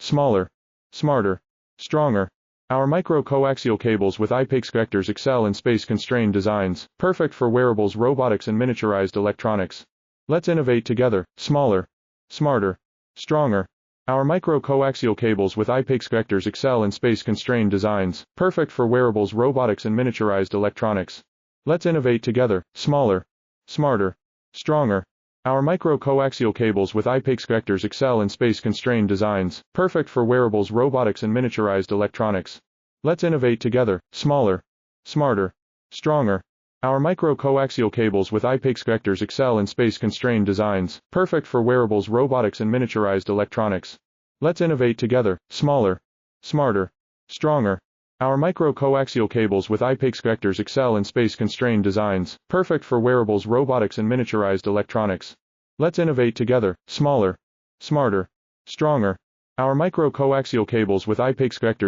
smaller, smarter, stronger. Our micro-coaxial cables with IPEX connectors excel in space-constrained designs, perfect for wearables, robotics, and miniaturized electronics. Let's innovate together, smaller, smarter, stronger. Our micro-coaxial cables with IPEX connectors excel in space-constrained designs, perfect for wearables, robotics, and miniaturized electronics. Let's innovate together, smaller, smarter, stronger. Our micro-coaxial cables with IPEX connectors excel in space-constrained designs, perfect for wearables, robotics, and miniaturized electronics. Let's innovate together, smaller, smarter, stronger. Our micro-coaxial cables with IPEX connectors excel in space-constrained designs, perfect for wearables, robotics, and miniaturized electronics. Let's innovate together, smaller, smarter, stronger. Our micro-coaxial cables with IPEX connectors excel in space-constrained designs, perfect for wearables, robotics, and miniaturized electronics. Let's innovate together, smaller, smarter, stronger. Our micro-coaxial cables with IPEX connectors